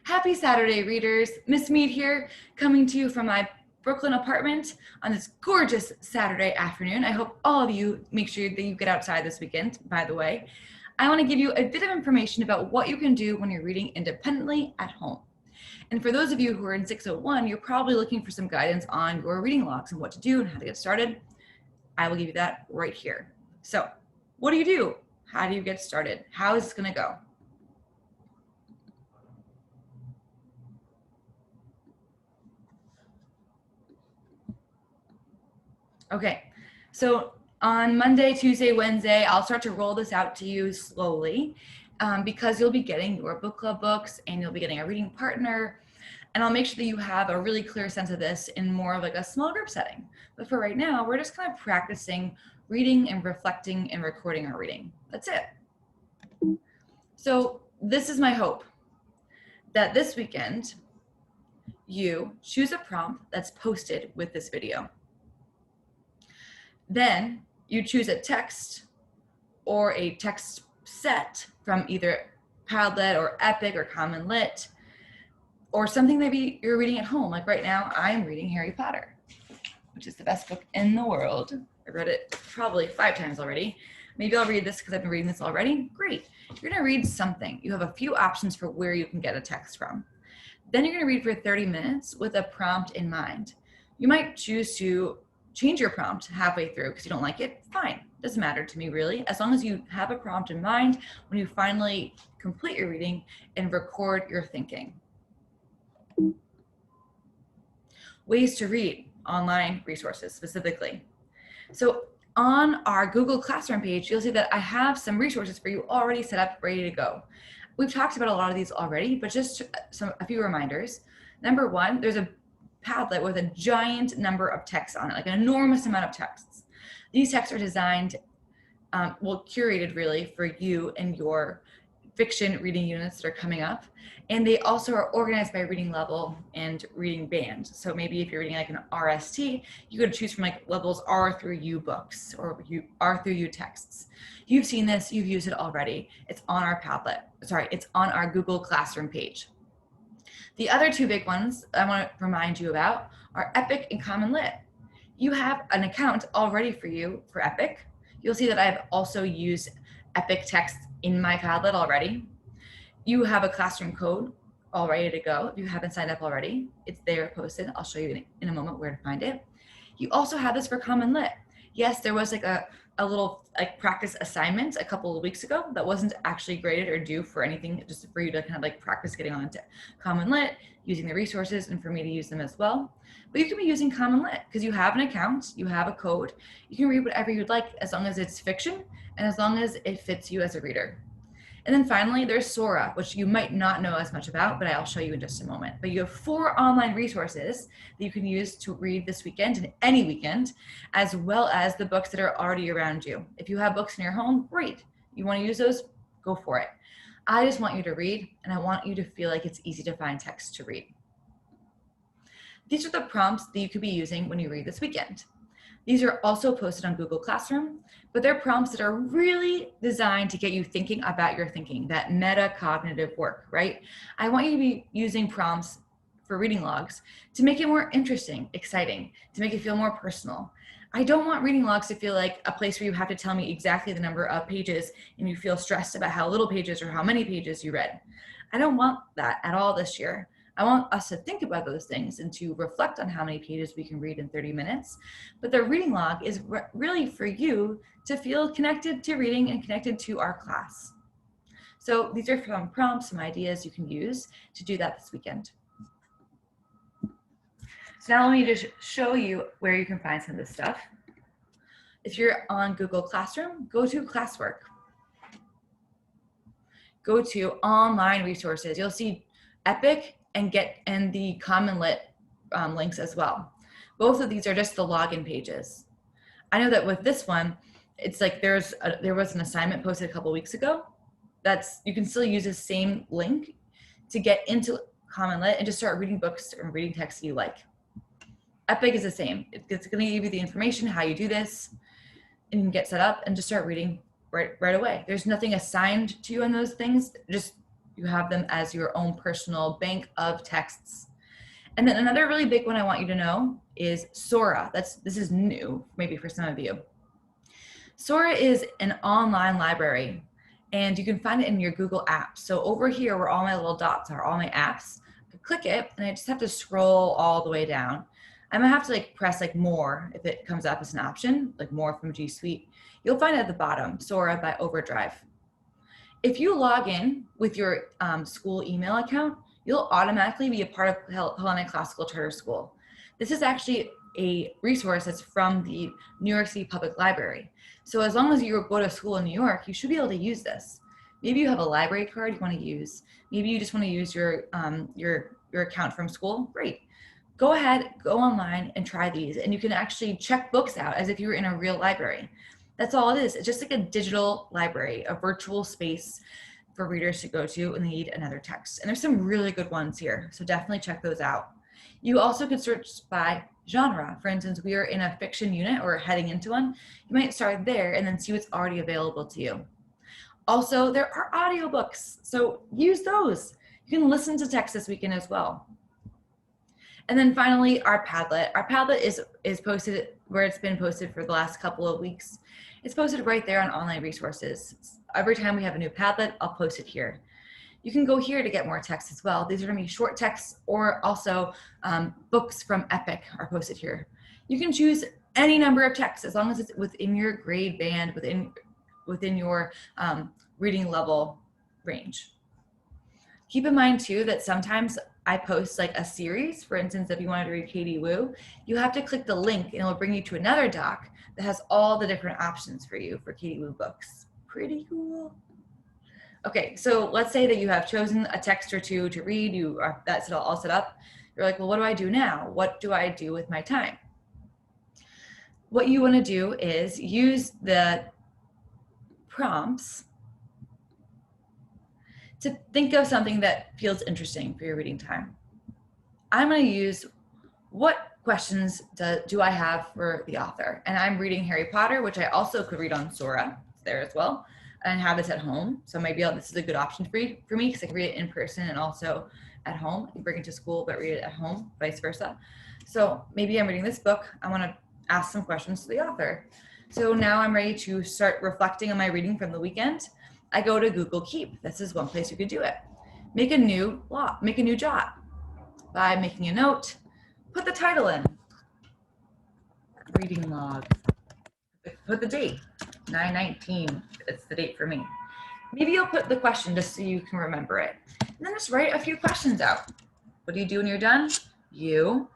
Happy Saturday, readers. Miss Mead here, coming to you from my Brooklyn apartment on this gorgeous Saturday afternoon. I hope all of you make sure that you get outside this weekend, by the way. I want to give you a bit of information about what you can do when you're reading independently at home. And for those of you who are in 601, you're probably looking for some guidance on your reading logs and what to do and how to get started. I will give you that right here. So, what do you do? How do you get started? How is this going to go? Okay, so on Monday, Tuesday, Wednesday, I'll start to roll this out to you slowly because you'll be getting your book club books and you'll be getting a reading partner. And I'll make sure that you have a really clear sense of this in more of like a small group setting. But for right now, we're just kind of practicing reading and reflecting and recording our reading. That's it. So this is my hope, that this weekend, you choose a prompt that's posted with this video. Then you choose a text or a text set from either Padlet or Epic or Common Lit, or something maybe you're reading at home. Like right now, I'm reading Harry Potter, which is the best book in the world. I read it probably 5 times already. Maybe I'll read this because I've been reading this already. Great. You're gonna read something. You have a few options for where you can get a text from. Then you're gonna read for 30 minutes with a prompt in mind. You might choose to change your prompt halfway through because you don't like it. Fine, doesn't matter to me really. As long as you have a prompt in mind when you finally complete your reading and record your thinking. Ways to read, online resources specifically. So on our Google Classroom page, you'll see that I have some resources for you already set up, ready to go. We've talked about a lot of these already, but just a few reminders. Number one, there's a Padlet with a giant number of texts on it, like an enormous amount of texts. These texts are designed, curated really for you and your fiction reading units that are coming up. And they also are organized by reading level and reading band. So maybe if you're reading like an RST, you could choose from like levels R through U books or R through U texts. You've seen this, you've used it already. It's on our Padlet, it's on our Google Classroom page. The other 2 big ones I want to remind you about are Epic and Common Lit. You have an account already for you for Epic. You'll see that I've also used Epic text in my Padlet already. You have a classroom code all ready to go. If you haven't signed up already, it's there posted. I'll show you in a moment where to find it. You also have this for Common Lit. Yes, there was like a little like practice assignment a couple of weeks ago that wasn't actually graded or due for anything, just for you to kind of like practice getting onto Common Lit, using the resources and for me to use them as well. But you can be using Common Lit because you have an account, you have a code, you can read whatever you'd like as long as it's fiction and as long as it fits you as a reader. And then finally, there's Sora, which you might not know as much about, but I'll show you in just a moment. But you have 4 online resources that you can use to read this weekend and any weekend, as well as the books that are already around you. If you have books in your home, great. You want to use those? Go for it. I just want you to read, and I want you to feel like it's easy to find text to read. These are the prompts that you could be using when you read this weekend. These are also posted on Google Classroom, but they're prompts that are really designed to get you thinking about your thinking, that metacognitive work, right? I want you to be using prompts for reading logs to make it more interesting, exciting, to make it feel more personal. I don't want reading logs to feel like a place where you have to tell me exactly the number of pages and you feel stressed about how little pages or how many pages you read. I don't want that at all this year. I want us to think about those things and to reflect on how many pages we can read in 30 minutes. But the reading log is really for you to feel connected to reading and connected to our class. So these are some prompts, some ideas you can use to do that this weekend. So now let me just show you where you can find some of this stuff. If you're on Google Classroom, go to Classwork. Go to online resources. You'll see Epic and the Common Lit links as well. Both of these are just the login pages. I know that with this one, it's like there was an assignment posted a couple weeks ago. You can still use the same link to get into Common Lit and just start reading books or reading texts you like. Epic is the same. It's going to give you the information how you do this, and you can get set up and just start reading right away. There's nothing assigned to you on those things. Just You have them as your own personal bank of texts. And then another really big one I want you to know is Sora. This is new, maybe for some of you. Sora is an online library, and you can find it in your Google Apps. So over here where all my little dots are, all my apps, I click it and I just have to scroll all the way down. I might have to like press like more if it comes up as an option, like more from G Suite. You'll find it at the bottom, Sora by Overdrive. If you log in with your school email account, you'll automatically be a part of Hellenic Classical Charter School. This is actually a resource that's from the New York City Public Library. So as long as you go to school in New York, you should be able to use this. Maybe you have a library card you want to use. Maybe you just want to use your account from school. Great. Go ahead, go online and try these. And you can actually check books out as if you were in a real library. That's all it is. It's just like a digital library, a virtual space for readers to go to when they need another text. And there's some really good ones here, so definitely check those out. You also could search by genre. For instance, we are in a fiction unit or heading into one. You might start there and then see what's already available to you. Also, there are audiobooks, so use those. You can listen to text this weekend as well. And then finally, our Padlet. Our Padlet is posted where it's been posted for the last couple of weeks. It's posted right there on online resources. Every time we have a new Padlet, I'll post it here. You can go here to get more text as well. These are gonna be short texts, or also books from Epic are posted here. You can choose any number of texts as long as it's within your grade band, within your reading level range. Keep in mind too that sometimes I post like a series. For instance, if you wanted to read Katie Woo, you have to click the link and it'll bring you to another doc that has all the different options for you for Katie Woo books. Pretty cool. Okay, so let's say that you have chosen a text or two to read, that's all set up. You're like, well, what do I do now? What do I do with my time? What you wanna do is use the prompts to think of something that feels interesting for your reading time. I'm gonna use, what questions do I have for the author? And I'm reading Harry Potter, which I also could read on Sora, it's there as well, and have this at home. So maybe this is a good option for me because I can read it in person and also at home. You bring it to school, but read it at home, vice versa. So maybe I'm reading this book. I wanna ask some questions to the author. So now I'm ready to start reflecting on my reading from the weekend. I go to Google Keep. This is one place you could do it. Make a new jot by making a note, put the title in, reading log, put the date, 9/19, it's the date for me. Maybe you'll put the question just so you can remember it. And then just write a few questions out. What do you do when you're done? You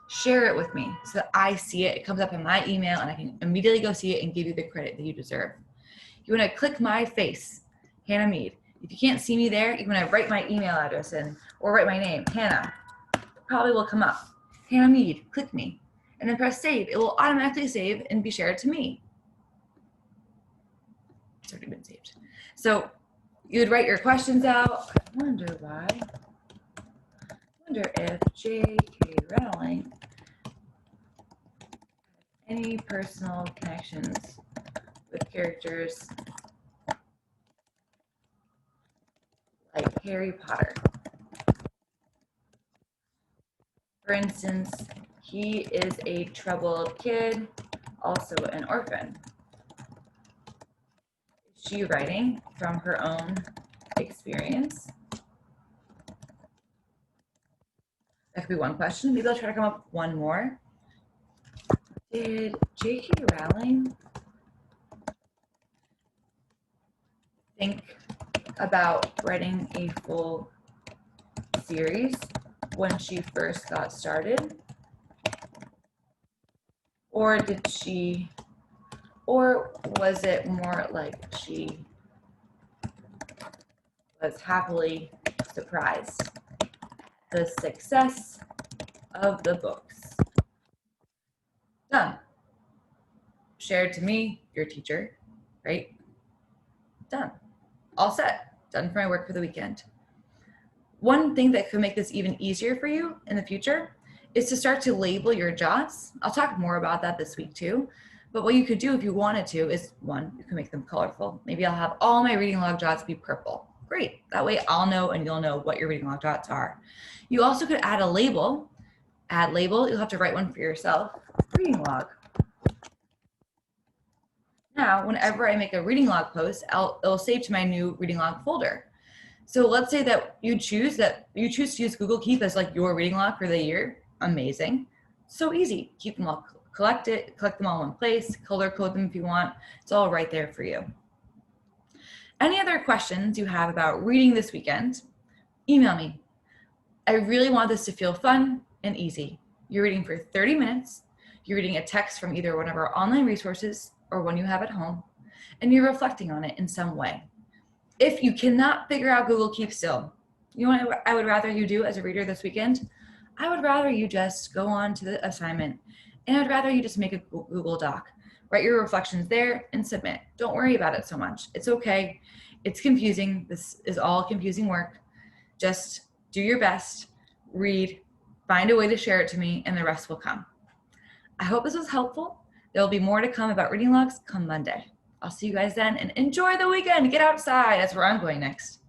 share it with me so that I see it. It comes up in my email and I can immediately go see it and give you the credit that you deserve. You want to click my face, Hannah Mead. If you can't see me there, you want to write my email address in or write my name, Hannah. It probably will come up. Hannah Mead, click me. And then press save. It will automatically save and be shared to me. It's already been saved. So you would write your questions out. I wonder if J.K. Rowling has any personal connections with characters like Harry Potter. For instance, he is a troubled kid, also an orphan. Is she writing from her own experience? That could be one question. Maybe I'll try to come up with one more. Did J.K. Rowling think about writing a full series when she first got started? Or was it more like she was happily surprised the success of the books? Done. Shared to me, your teacher, right? Done. All set. Done for my work for the weekend. One thing that could make this even easier for you in the future is to start to label your jots. I'll talk more about that this week too. But what you could do if you wanted to is, one, you can make them colorful. Maybe I'll have all my reading log jots be purple. Great. That way I'll know and you'll know what your reading log dots are. You also could add a label. Add label, you'll have to write one for yourself. Reading log. Now, whenever I make a reading log post, it'll save to my new reading log folder. So let's say that you choose to use Google Keep as like your reading log for the year. Amazing. So easy. Keep them all, collect them all in one place, color code them if you want. It's all right there for you. Any other questions you have about reading this weekend, email me. I really want this to feel fun and easy. You're reading for 30 minutes. You're reading a text from either one of our online resources or one you have at home, and you're reflecting on it in some way. If you cannot figure out Google Keep still, you know what I would rather you do as a reader this weekend? I would rather you just go on to the assignment, and I'd rather you just make a Google Doc. Write your reflections there and submit. Don't worry about it so much. It's okay. It's confusing. This is all confusing work. Just do your best, read, find a way to share it to me, and the rest will come. I hope this was helpful. There will be more to come about reading logs come Monday. I'll see you guys then, and enjoy the weekend. Get outside. That's where I'm going next.